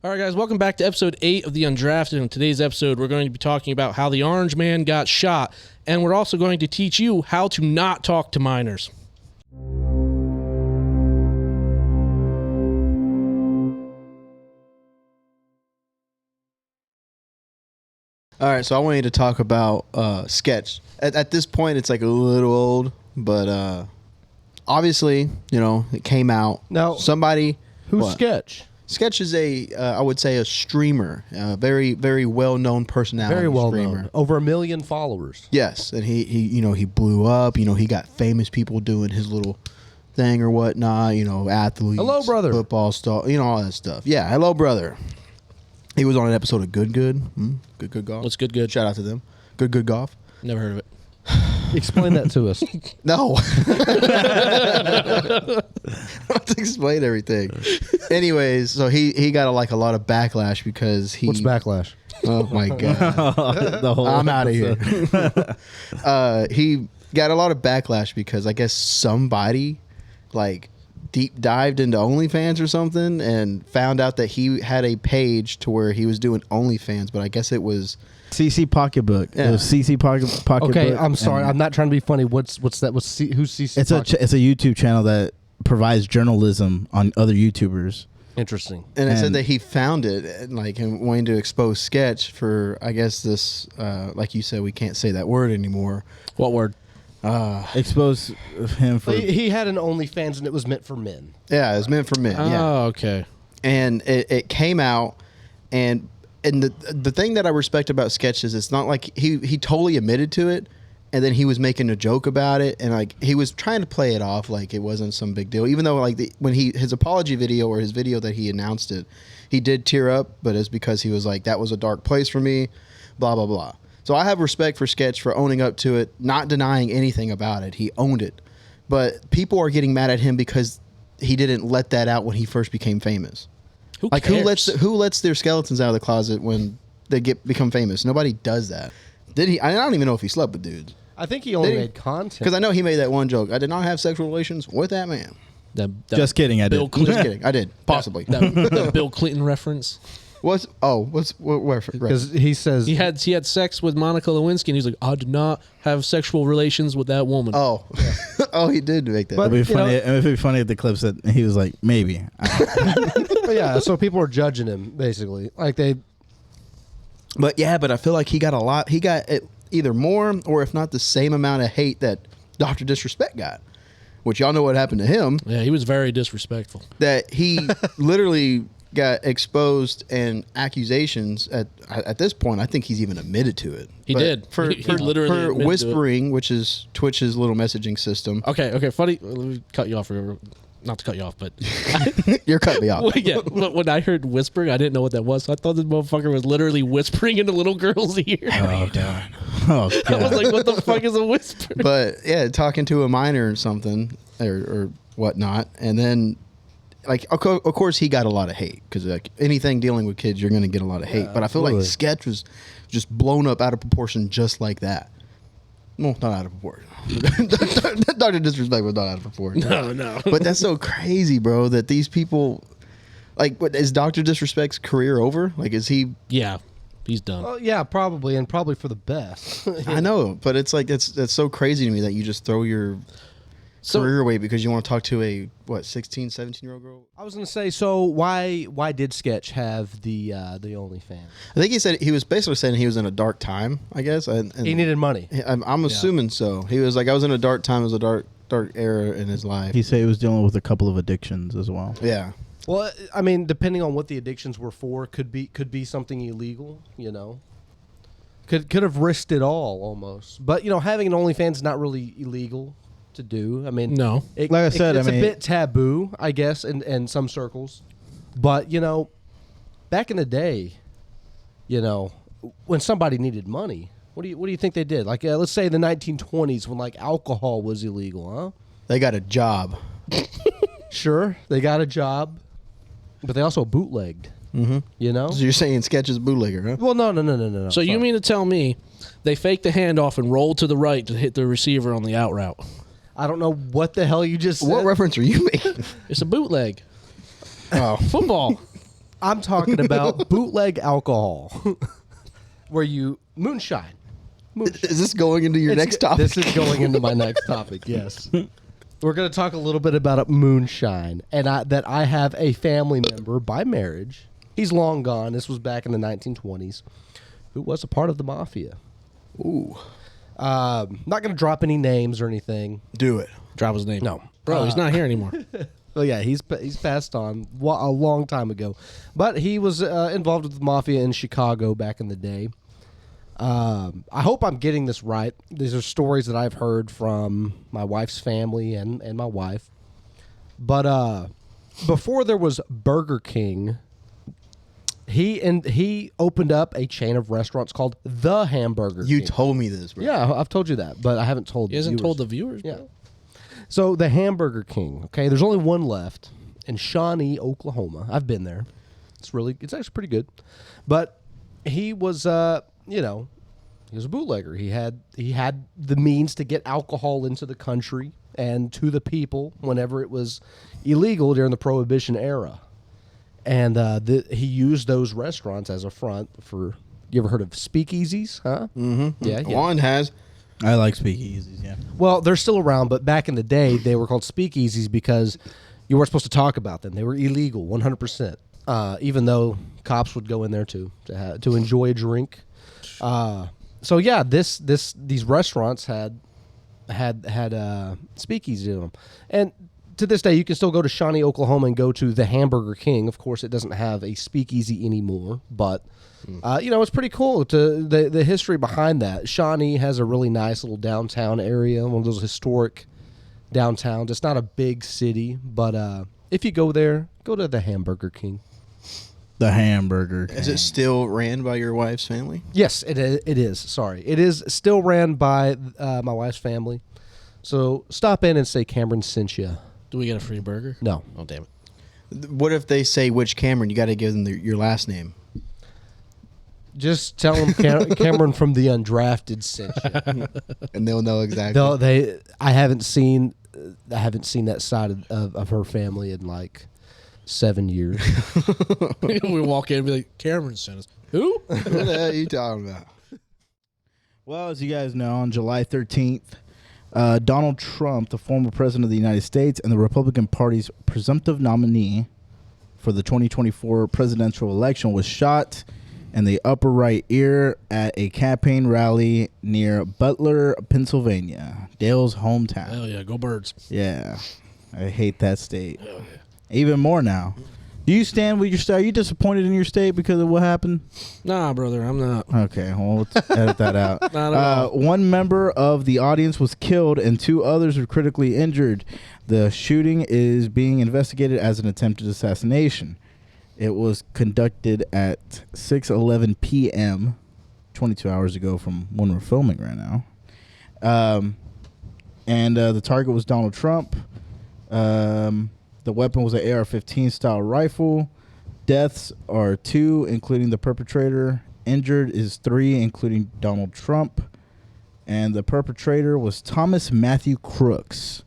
All right, guys, welcome back to episode 8 of The Undrafted. In today's episode, we're going to be talking about how the orange man got shot, and we're also going to teach you how to not talk to minors. All right, so I want you to talk about Sketch. At this point, it's like a little old, but obviously, you know, it came out. Now, somebody who's what? Sketch? Sketch is I would say a streamer, very, very well-known personality. Very well streamer. known. Over 1 million followers. Yes, and he blew up. You know, he got famous people doing his little thing or whatnot. You know, athletes. Hello, brother. Football star. You know, all that stuff. Yeah, hello, brother. He was on an episode of Good Golf. What's Good? Shout out to them. Good Golf. Never heard of it. Explain that to us. No. I have to explain everything. Anyways, so he got a lot of backlash because he. What's backlash? Oh my god! I'm out of here. He got a lot of backlash because I guess somebody deep dived into OnlyFans or something and found out that he had a page to where he was doing OnlyFans, but I guess it was CC Pocketbook. Yeah. It was CC Pocketbook. Okay, I'm sorry. I'm not trying to be funny. What's that? Who's CC? It's it's a YouTube channel that provides journalism on other YouTubers. Interesting. And it said that he found it and wanting to expose Sketch for, I guess, this, like you said, we can't say that word anymore. What word? Expose him for. He had an OnlyFans and it was meant for men. Yeah, it was meant for men. Yeah. Oh, okay. And it came out, and the thing that I respect about Sketch is it's not like he totally admitted to it, and then he was making a joke about it, and he was trying to play it off like it wasn't some big deal. Even though when his apology video or his video that he announced it, he did tear up, but it's because he was like, that was a dark place for me, blah blah blah. So I have respect for Sketch for owning up to it, not denying anything about it. He owned it, but people are getting mad at him because he didn't let that out when he first became famous. Who cares? Who lets their skeletons out of the closet when they become famous? Nobody does that. Did he? I don't even know if he slept with dudes. I think he only made content. Because I know he made that one joke. I did not have sexual relations with that man. Just kidding, I did. Bill Clinton. Just kidding. I did. Possibly. That Bill Clinton reference. What reference? Because he says He had sex with Monica Lewinsky, and he's like, I did not have sexual relations with that woman. Oh. Oh, he did make that. But- It'd be funny. It'd be funny if the clip said he was like, maybe. but yeah, so people are judging him basically. But I feel like he got a lot. He got either more or if not the same amount of hate that Dr. Disrespect got, which y'all know what happened to him. Yeah, he was very disrespectful. That he literally got exposed and accusations at this point. I think he's even admitted to it. He did. For He literally admitted to it. whispering, which is Twitch's little messaging system. Okay, funny. Let me cut you off. Not to cut you off, but You're cutting me off. well, yeah. But when I heard whispering, I didn't know what that was. So I thought this motherfucker was literally whispering into little girls' ear. Oh, God. Oh, I was God. like, what the fuck is a whisper? But yeah, talking to a minor or something or whatnot, and then of course he got a lot of hate because anything dealing with kids, you're going to get a lot of hate. But I feel like Sketch was just blown up out of proportion, just like that. Well, not out of proportion. Dr. Disrespect was not out of proportion. No. But that's so crazy, bro, that these people, is Dr. Disrespect's career over? Is he? Yeah, he's done. well, yeah, probably, and probably for the best. I know, but it's that's so crazy to me that you just throw your career away because you want to talk to a 16, 17-year-old girl. I was gonna say, so why did Sketch have the OnlyFans? I think he was basically saying he was in a dark time, I guess. And He needed money. I'm assuming so. He was like, I was in a dark time. It was a dark era in his life. He said he was dealing with a couple of addictions as well. Yeah. Well, I mean, depending on what the addictions were for, could be something illegal. You know, could have risked it all almost. But having an OnlyFans is not really illegal to do. I mean, No. Like I said, it's I mean, a bit taboo, I guess, in some circles. But back in the day, when somebody needed money, what do you think they did? Let's say the 1920s when alcohol was illegal, huh? They got a job. Sure, they got a job, but they also bootlegged. Mm-hmm. So you're saying Sketch is bootlegger, huh? Well, no. So you mean to tell me they faked the handoff and rolled to the right to hit the receiver on the out route? I don't know what the hell you just said. What reference are you making? It's a bootleg. Oh. Football. I'm talking about bootleg alcohol, where you moonshine. Is this going into your next topic? This is going into my next topic. Yes, we're going to talk a little bit about moonshine, and that I have a family member by marriage. He's long gone. This was back in the 1920s. Who was a part of the mafia? Ooh. Not going to drop any names or anything. Do it. Drop his name. No. Bro, he's not here anymore. Well, yeah, he's passed on a long time ago, but he was involved with the mafia in Chicago back in the day. I hope I'm getting this right. These are stories that I've heard from my wife's family and my wife. But before there was Burger King, he opened up a chain of restaurants called The Hamburger King. You told me this, bro. Yeah, I've told you that, but I haven't told He hasn't viewers. told the viewers. Yeah. Bro. So the Hamburger King, okay, there's only one left in Shawnee, Oklahoma. I've been there. It's actually pretty good. But he was he was a bootlegger. He had the means to get alcohol into the country and to the people whenever it was illegal during the Prohibition era. And he used those restaurants as a front for. You ever heard of speakeasies? Huh? Mm-hmm. Yeah. Juan has. I like speakeasies, yeah. Well, they're still around, but back in the day, they were called speakeasies because you weren't supposed to talk about them. They were illegal, 100%. Even though cops would go in there to enjoy a drink. So yeah, these restaurants had speakeasies in them, and to this day, you can still go to Shawnee, Oklahoma, and go to the Hamburger King. Of course, it doesn't have a speakeasy anymore, but it's pretty cool. The history behind that. Shawnee has a really nice little downtown area, one of those historic downtowns. It's not a big city, but if you go there, go to the Hamburger King. The Hamburger King. Is it still ran by your wife's family? Yes, it is. Sorry. It is still ran by my wife's family. So stop in and say Cameron sent you. Do we get a free burger? No. Oh, damn it. What if they say which Cameron? You got to give them your last name. Just tell them Cameron from TheUndrafted sent you. And they'll know exactly. I haven't seen that side of her family in like 7 years. We walk in and be like, Cameron sent us. Who? What the hell are you talking about? Well, as you guys know, on July 13th, Donald Trump, the former president of the United States and the Republican Party's presumptive nominee for the 2024 presidential election, was shot in the upper right ear at a campaign rally near Butler, Pennsylvania, Dale's hometown. Hell yeah, go Birds. Yeah, I hate that state. Even more now. Do you stand with your state? Are you disappointed in your state because of what happened? Nah, brother, I'm not. Okay, well, let's edit that out. Not at all. One member of the audience was killed and 2 others were critically injured. The shooting is being investigated as an attempted assassination. It was conducted at 6:11 p.m., 22 hours ago from when we're filming right now. And the target was Donald Trump. The weapon was an AR-15 style rifle. Deaths are 2, including the perpetrator. Injured is 3, including Donald Trump. And the perpetrator was Thomas Matthew Crooks.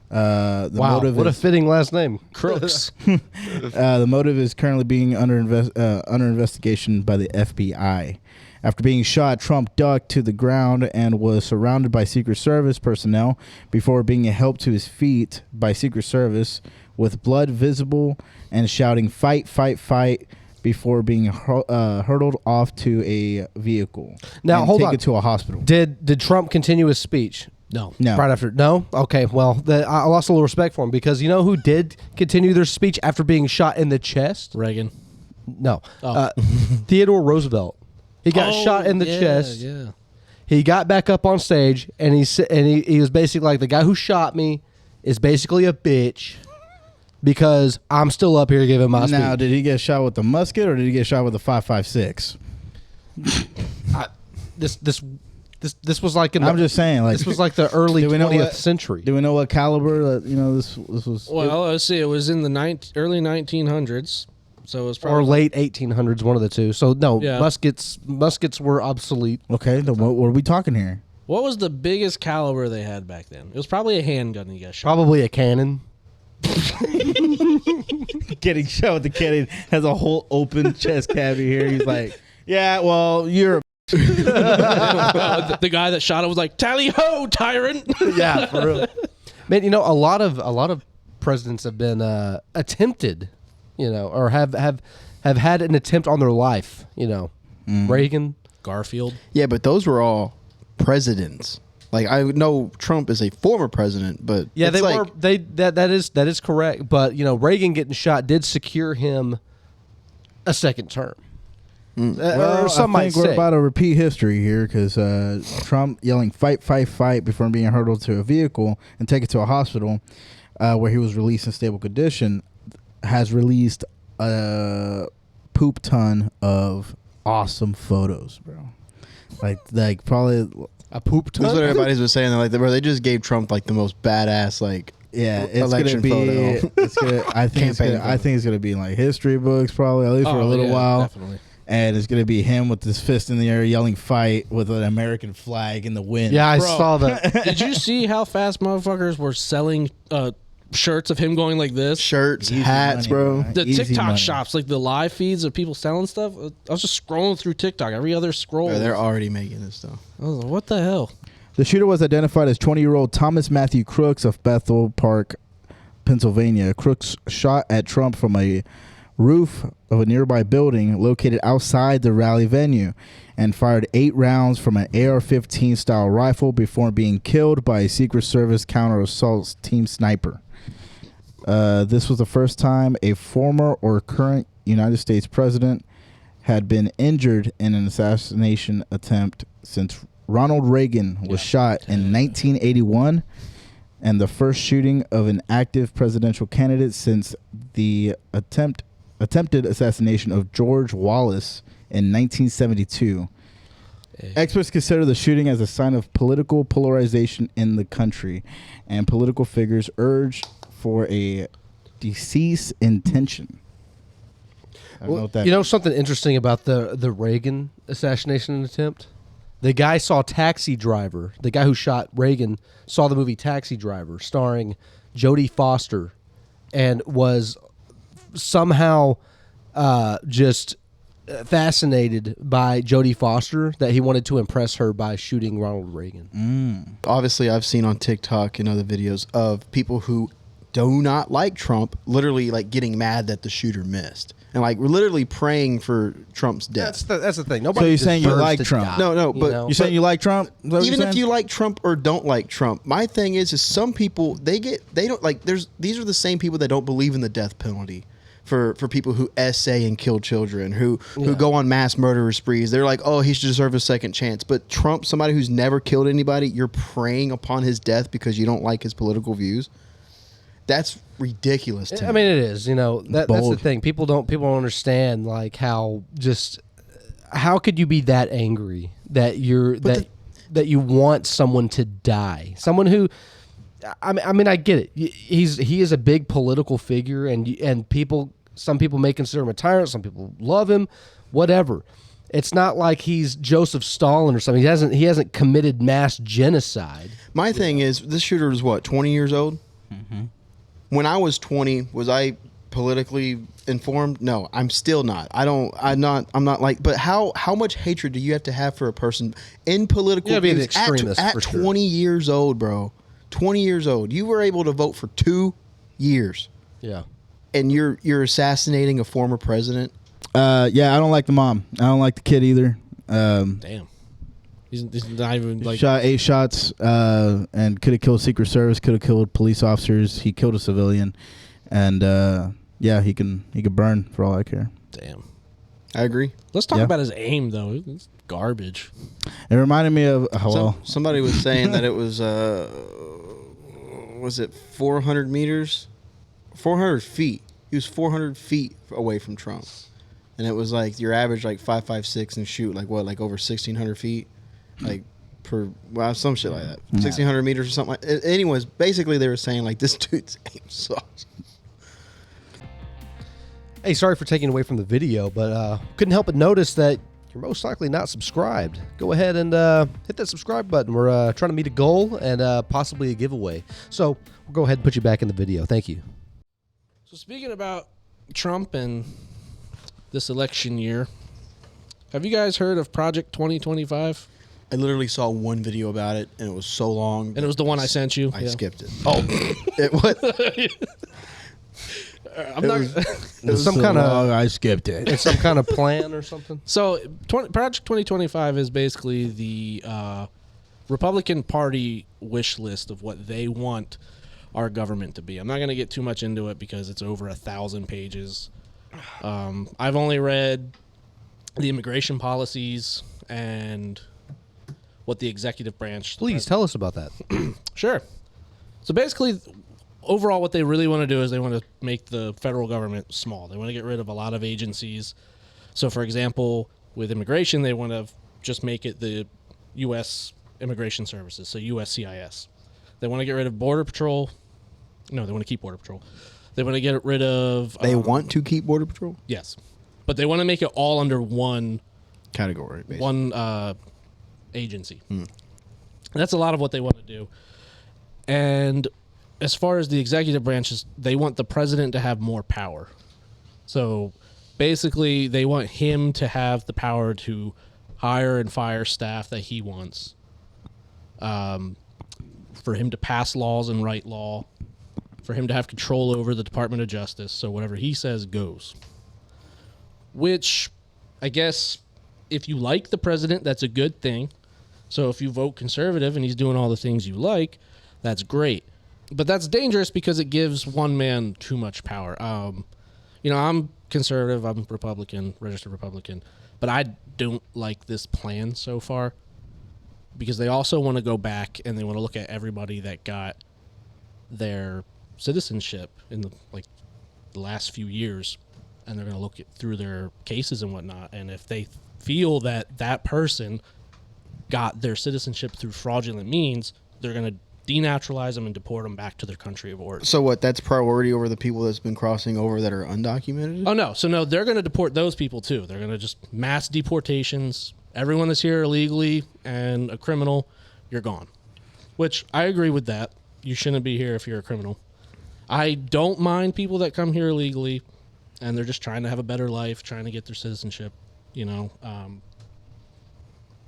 Wow, what a fitting last name. Crooks. The motive is currently being under investigation by the FBI. After being shot, Trump ducked to the ground and was surrounded by Secret Service personnel before being helped to his feet by Secret Service with blood visible and shouting, "Fight, fight, fight," before being hurtled off to a vehicle. Now, and hold on. taken to a hospital. Did Trump continue his speech? No. No. Right after? No? Okay, well, I lost a little respect for him because you know who did continue their speech after being shot in the chest? Reagan. No. Oh. Theodore Roosevelt. He got shot in the chest. Yeah. He got back up on stage, and he was basically like, the guy who shot me is basically a bitch because I'm still up here giving my Now, speech. did he get shot with a musket or did he get shot with a 5.56? This was like in the, I'm just saying, like, this was like the early Do we know 20th what- century. do we know what caliber that this was? Well, let's see. It was in the early 1900s, so it was probably Or late 1800s, one of the two. So no, Yeah. muskets were obsolete. Okay, then what are we talking here? What was the biggest caliber they had back then? It was probably a handgun you got shot. Probably a cannon. Getting shot with the cannon, has a whole open chest cavity here. He's like, yeah, well, you're The guy that shot it was like, "Tally ho, tyrant!" Yeah, for real. Man, you know, a lot of presidents have been attempted, you know, or have had an attempt on their life. You know, Reagan, Garfield. Yeah, but those were all presidents. Like, I know Trump is a former president, but yeah, it's they like, were. That is correct. But you know, Reagan getting shot did secure him a second term. Well, or some I might think we're say. about to repeat history here because Trump yelling "fight, fight, fight" before being hurtled to a vehicle and taken to a hospital where he was released in stable condition has released a poop ton of awesome photos, bro. Like probably A poop that's what everybody's was saying. Like, bro, they just gave Trump like the most badass like yeah, it's election gonna be. photo. It's gonna, I think it's gonna be in like history books probably at least for a little yeah, while. Definitely. And it's gonna be him with his fist in the air yelling "fight" with an American flag in the wind. Yeah, I Bro. saw that. Did you see how fast motherfuckers were selling shirts of him going like this? shirts, Easy hats, money, bro. bro. The Easy TikTok money. shops, like the live feeds of people selling stuff. I was just scrolling through TikTok. Every other scroll. Bro, they're already making this stuff. I was like, what the hell? The shooter was identified as 20-year-old Thomas Matthew Crooks of Bethel Park, Pennsylvania. Crooks shot at Trump from a roof of a nearby building located outside the rally venue and fired 8 rounds from an AR-15 style rifle before being killed by a Secret Service counter-assault team sniper. This was the first time a former or current United States president had been injured in an assassination attempt since Ronald Reagan was shot in 1981, and the first shooting of an active presidential candidate since the attempted assassination of George Wallace in 1972. Experts consider the shooting as a sign of political polarization in the country, and political figures urge for a decease intention. I don't know what that You know something interesting about the Reagan assassination attempt? The guy saw Taxi Driver. The guy who shot Reagan saw the movie Taxi Driver, starring Jodie Foster, and was somehow just fascinated by Jodie Foster, that he wanted to impress her by shooting Ronald Reagan. Obviously, I've seen on TikTok and other videos of people who do not like Trump literally like getting mad that the shooter missed. And like we're literally praying for Trump's death. That's the thing. So Nobody you're saying you deserves like to Trump? die, No, but know? You saying you like Trump? Is that what Even you're if saying? you like Trump or don't like Trump, my thing is some people they don't like. These are the same people that don't believe in the death penalty for people who essay and kill children, who go on mass murderer sprees. They're like, oh, he should deserve a second chance. But Trump, somebody who's never killed anybody, you're praying upon his death because you don't like his political views. That's ridiculous to me. I mean, it is. You know, that's the bold. thing. People don't understand like how could you be that angry that that you want someone to die? Someone who, I mean, I get it. He is a big political figure, and people. Some people may consider him a tyrant. Some people love him. Whatever. It's not like he's Joseph Stalin or something. He hasn't committed mass genocide. My thing is, this shooter was what, 20 years old? Mm-hmm. When I was 20, was I politically informed? No, I'm still not. I'm not like. But how much hatred do you have to have for a person in political? Yeah, be an views extremist at for sure. 20 years old, bro. 20 years old. You were able to vote for 2 years, Yeah. and you're assassinating a former president. Yeah, I don't like the mom. I don't like the kid either. Damn. He's not even like. Shot 8 shots and could have killed Secret Service, could have killed police officers. He killed a civilian, and yeah, he can burn for all I care. Damn. I agree. Let's talk Yeah. about his aim though. It's garbage. It reminded me of Somebody was saying that it was it 400 meters, 400 feet. He was 400 feet away from Trump, and it was like your average like 5.56 and shoot like what, like over 1,600 feet, like some shit like that, 1,600 meters or something. Anyways, basically they were saying like this dude's aim sucks. Hey, sorry for taking away from the video, but couldn't help but notice that you're most likely not subscribed. Go ahead and hit that subscribe button. We're trying to meet a goal and possibly a giveaway. So we'll go ahead and put you back in the video. Thank you. So speaking about Trump and this election year, have you guys heard of Project 2025? I literally saw one video about it, and it was so long. And it was the one I sent you. I skipped it. Oh, it was. I'm not. It was some kind of. I skipped it. It's some kind of plan or something. So Project 2025 is basically the Republican Party wish list of what they want our government to be. I'm not going to get too much into it because it's over 1,000 pages. I've only read the immigration policies and what the executive branch. Please tell us about that. Sure. So basically, overall, what they really want to do is they want to make the federal government small. They want to get rid of a lot of agencies. So, for example, with immigration, they want to just make it the U.S. Immigration Services, so USCIS. They want to get rid of Border Patrol. No, they want to keep Border Patrol. They want to get rid of... They want to keep Border Patrol? Yes. But they want to make it all under one... Category, basically. One agency. That's a lot of what they want to do. And as far as the executive branches, they want the president to have more power. So basically, they want him to have the power to hire and fire staff that he wants, for him to pass laws and write law, for him to have control over the Department of Justice. So whatever he says goes. Which, I guess, if you like the president, that's a good thing. So if you vote conservative and he's doing all the things you like, that's great. But that's dangerous because it gives one man too much power. I'm conservative. I'm Republican, registered Republican. But I don't like this plan so far because they also want to go back and they want to look at everybody that got their citizenship in the last few years, and they're going to look through their cases and whatnot. And if they feel that person got their citizenship through fraudulent means, they're going to denaturalize them and deport them back to their country of origin. So what, that's priority over the people that's been crossing over that are undocumented? Oh, no. So, no, they're going to deport those people, too. They're going to just mass deportations. Everyone that's here illegally and a criminal, you're gone. Which, I agree with that. You shouldn't be here if you're a criminal. I don't mind people that come here illegally, and they're just trying to have a better life, trying to get their citizenship,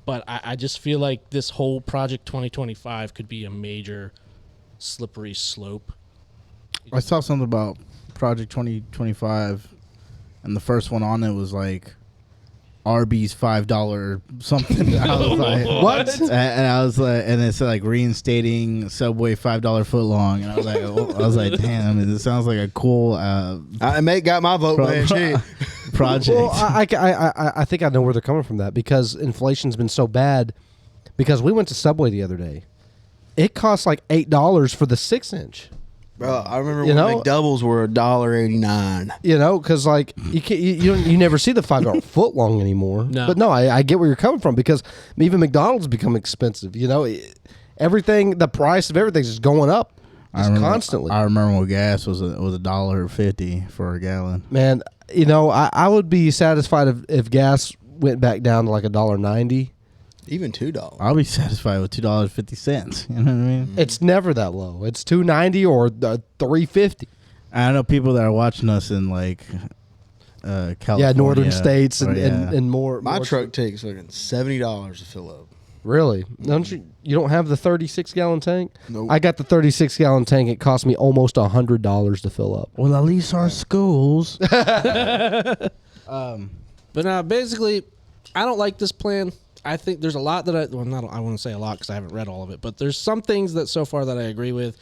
But I just feel like this whole Project 2025 could be a major slippery slope. I saw something about Project 2025, and the first one on it was like Arby's $5 something. I was like, what? And I was like, and it's like reinstating Subway $5 footlong, and I was like, damn, it sounds like a cool. I got my vote, man. Shit. Project. Well, I think I know where they're coming from that because inflation's been so bad. Because we went to Subway the other day, it cost like $8 for the 6-inch. Bro, I remember when McDoubles were $1.89. Because like you never see the $5 foot long anymore. No. But no, I get where you're coming from because even McDonald's become expensive. Everything, the price of everything's just going up. Constantly. I remember when gas was $1.50 for a gallon. Man, I would be satisfied if gas went back down to like $1.90. Even $2. I'll be satisfied with $2.50. You know what I mean? It's never that low. It's $2.90 or $3.50. I know people that are watching us in like California. Yeah, northern states and more. My truck takes fucking $70 to fill up. Really? Don't you don't have the 36-gallon tank? Nope. I got the 36-gallon tank. It cost me almost $100 to fill up. Well, at least our schools. But basically, I don't like this plan. I think there's a lot that I want to say a lot because I haven't read all of it, but there's some things that so far that I agree with.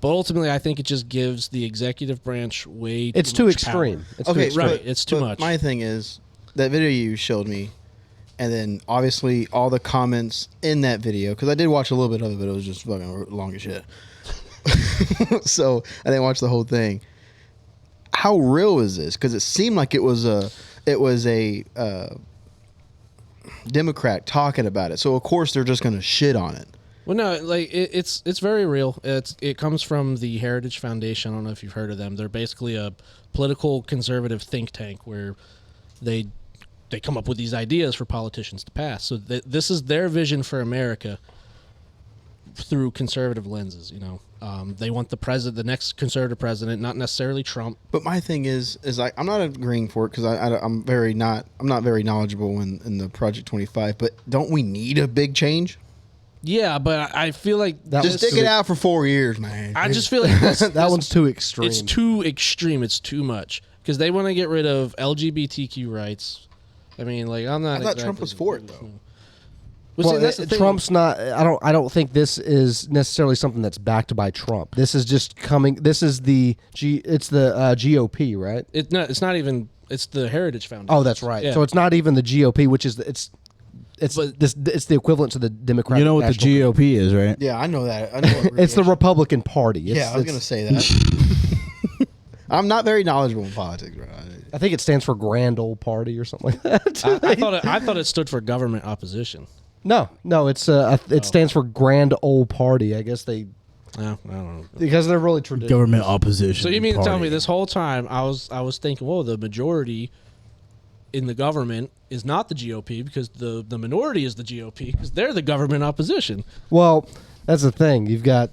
But ultimately, I think it just gives the executive branch way It's too extreme. It's too extreme. Right, it's too much. My thing is, that video you showed me, and then obviously all the comments in that video, because I did watch a little bit of it, but it was just fucking long as shit. So I didn't watch the whole thing. How real is this? Because it seemed like it was a Democrat talking about it. So of course they're just going to shit on it. Well, no, like it's very real. It comes from the Heritage Foundation. I don't know if you've heard of them. They're basically a political conservative think tank where they come up with these ideas for politicians to pass. So this is their vision for America. through conservative lenses. You know, they want the next conservative president, not necessarily Trump. But my thing is like I'm not agreeing for it because I'm not very knowledgeable in the Project 25. But don't we need a big change? Yeah, but I feel like Just stick it out for 4 years, man. I just feel like That one's too extreme. It's too extreme. It's too much because they want to get rid of LGBTQ rights. I mean, like I'm not. I thought Trump was for it though. Well, see, that's the thing. Trump's not. I don't think this is necessarily something that's backed by Trump. This is just coming. This is It's the GOP, right? It's not even. It's the Heritage Foundation. Oh, that's right. Yeah. So it's not even the GOP, which is it's the equivalent to the Democratic. You know what the National GOP is, right? Yeah, I know that. I know what It's the Republican Party. Yeah, I was gonna say that. I'm not very knowledgeable in politics, bro. I think it stands for Grand Old Party or something like that. I thought it stood for government opposition. No, it stands for Grand Old Party. I guess they I don't know. because they're really traditional. Government opposition. So you mean to tell party. me this whole time I was thinking, well, the majority in the government is not the GOP because the minority is the GOP because they're the government opposition. Well, that's the thing. You've got.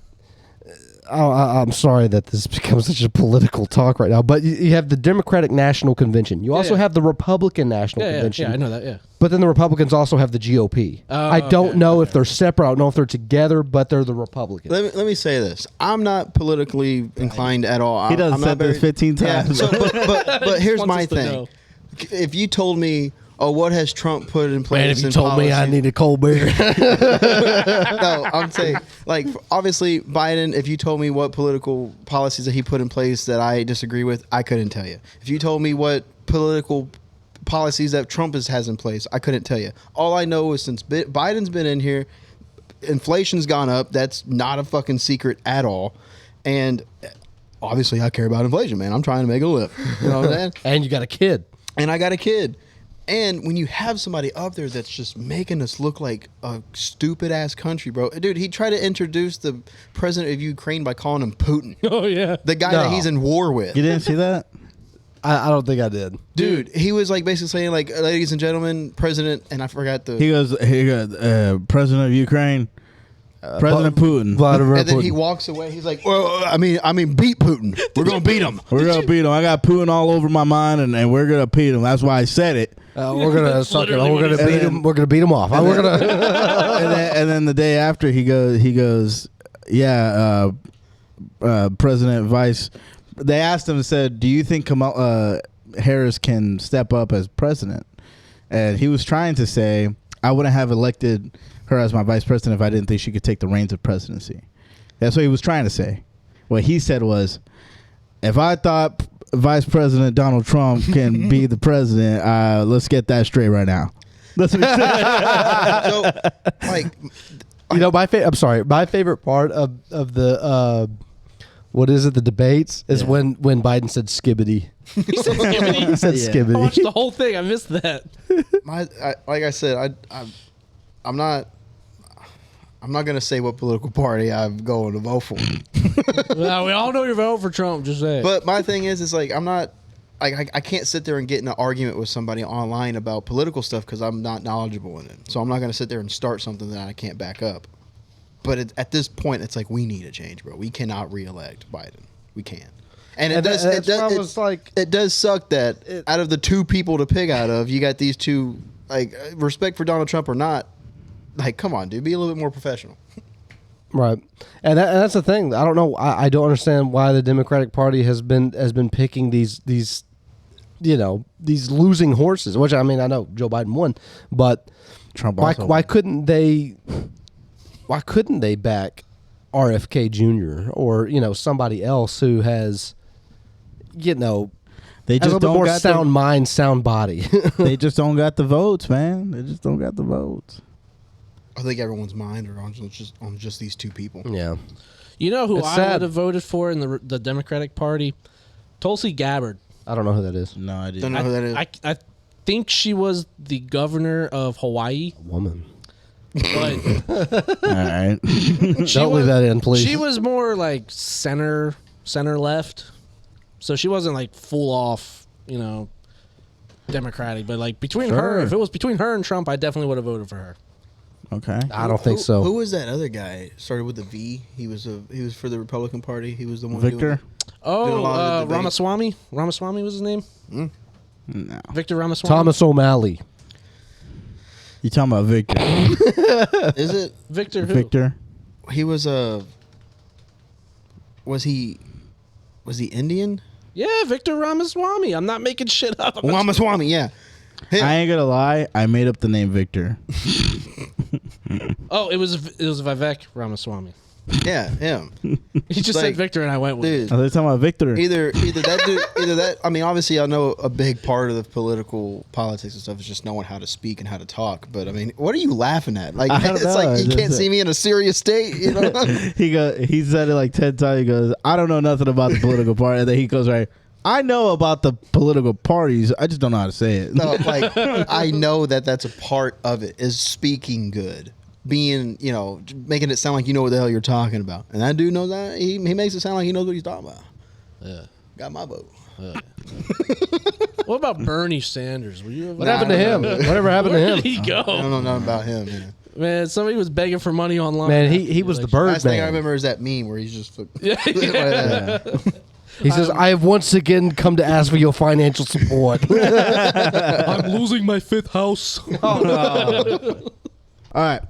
I'm sorry that this becomes such a political talk right now, but you have the Democratic National Convention. You also yeah. have the Republican National Convention. Yeah, I know that. Yeah. But then the Republicans also have the GOP. Oh, I don't okay, know if they're separate. I don't know if they're together, but they're the Republicans. Let me say this. I'm not politically inclined at all. He doesn't I'm say not this 15 times. Yeah, so, but here's Wants my us to thing. know. If you told me, oh, what has Trump put in place? Man, if you in told me I policy- needed cold beer. No, I'm saying, like, obviously, Biden, if you told me what political policies that he put in place that I disagree with, I couldn't tell you. If you told me what political policies that Trump has in place, I couldn't tell you. All I know is since Biden's been in here, inflation's gone up. That's not a fucking secret at all. And obviously, I care about inflation, man. I'm trying to make a live. You know what I'm saying? And you got a kid. And I got a kid. And when you have somebody up there that's just making us look like a stupid ass country, bro. Dude, he tried to introduce the president of Ukraine by calling him Putin. Oh yeah. The guy that No. he's in war with. You didn't see that? I don't think I did. Dude, he was like basically saying like, ladies and gentlemen, president, and I forgot the... He goes, President of Ukraine, President Putin. Vladimir and then Putin. he walks away. He's like, well, I mean, beat Putin. We're going to beat him. We're going to beat him. I got Putin all over my mind, and we're going to beat him. That's why I said it. We're gonna suck it. literally We're what gonna he beat said. him. We're gonna beat him off. We're gonna. and then the day after, he goes, yeah, President Vice. They asked him and said, do you think Kamala Harris can step up as president? And he was trying to say, I wouldn't have elected her as my vice president if I didn't think she could take the reins of presidency. That's what he was trying to say. What he said was, if I thought Vice President Donald Trump can be the president, let's get that straight right now. That's what he said. So, like... You know, I'm sorry. My favorite part of the what is it? The debates is when Biden said skibbity. He said skibbity. He said Yeah. I skibbity. watched the whole thing. I missed that. Like I said, I'm not gonna say what political party I'm going to vote for. Well, we all know you're voting for Trump. Just say. But my thing is like I'm not. I can't sit there and get in an argument with somebody online about political stuff because I'm not knowledgeable in it. So I'm not going to sit there and start something that I can't back up. But at this point, it's like we need a change, bro. We cannot reelect Biden. We can't. And it does. That's why I was like, It does suck that out of the two people to pick out of, you got these two. Like, respect for Donald Trump or not, like, come on, dude, be a little bit more professional. right, and that's the thing. I don't know. I don't understand why the Democratic Party has been picking these these losing horses. Which I mean, I know Joe Biden won, but Trump why also why couldn't they? Why couldn't they back RFK Jr. or somebody else who has they has a just little bit don't more got sound mind, sound body? they just don't got the votes, man. They just don't got the votes. I think everyone's mind are on just these two people. yeah. You know who It's I sad. would have voted for in the Democratic Party? Tulsi Gabbard. I don't know who that is. No, I didn't. Don't know who that is. I think she was the governor of Hawaii. Woman. But All right. Don't leave that in, please. She was more like center left. So she wasn't like full off, Democratic. But like between her, Sure. if it was between her and Trump, I definitely would have voted for her. Okay. I don't think so. Who was that other guy? Started with a V. He was for the Republican Party. He was the one. Victor? Doing a lot of the debate. Ramaswamy. Ramaswamy was his name. No. Victor Ramaswamy. Thomas O'Malley. You talking about Victor? Is it? Victor who? Victor? He was Was he Indian? Yeah, Victor Ramaswamy. I'm not making shit up. Ramaswamy, yeah. I ain't gonna lie. I made up the name Victor. Oh, it was Vivek Ramaswamy. Yeah, him. He just Like, said Victor, and I went with it. Dude, Are they talking about Victor? either that dude, either that. I mean, obviously, I know a big part of the politics and stuff is just knowing how to speak and how to talk. But I mean, what are you laughing at? Like, I don't it's know. like you It's can't just- see me in a serious state. You know? He said it like 10 times. He goes, I don't know nothing about the political party. And then he goes, right, I know about the political parties. I just don't know how to say it. No, like I know that's a part of it is speaking good, being making it sound like you know what the hell you're talking about. And that dude knows that he makes it sound like he knows what he's talking about. Yeah. Got my vote. What about Bernie Sanders? Were you? What happened to him? Whatever happened to Where him? did he go? I don't know nothing about him. Man. Man, somebody was begging for money online. Man, he was the bird Last thing I man. remember is that meme where he's just like, Yeah. He says, I have once again come to ask for your financial support. I'm losing my 5th house. All right.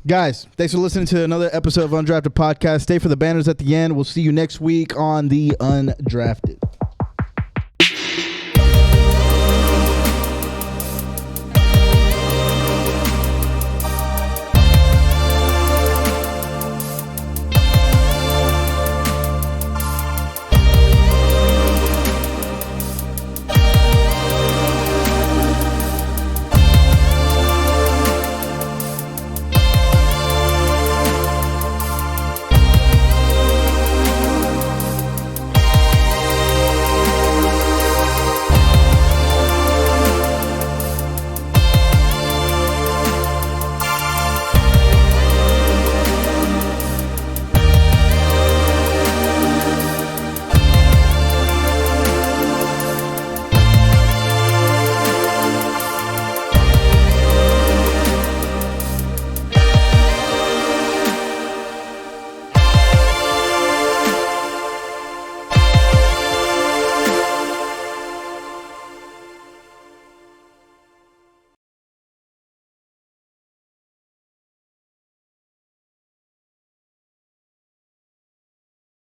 Guys, thanks for listening to another episode of Undrafted Podcast. Stay for the banners at the end. We'll see you next week on The Undrafted.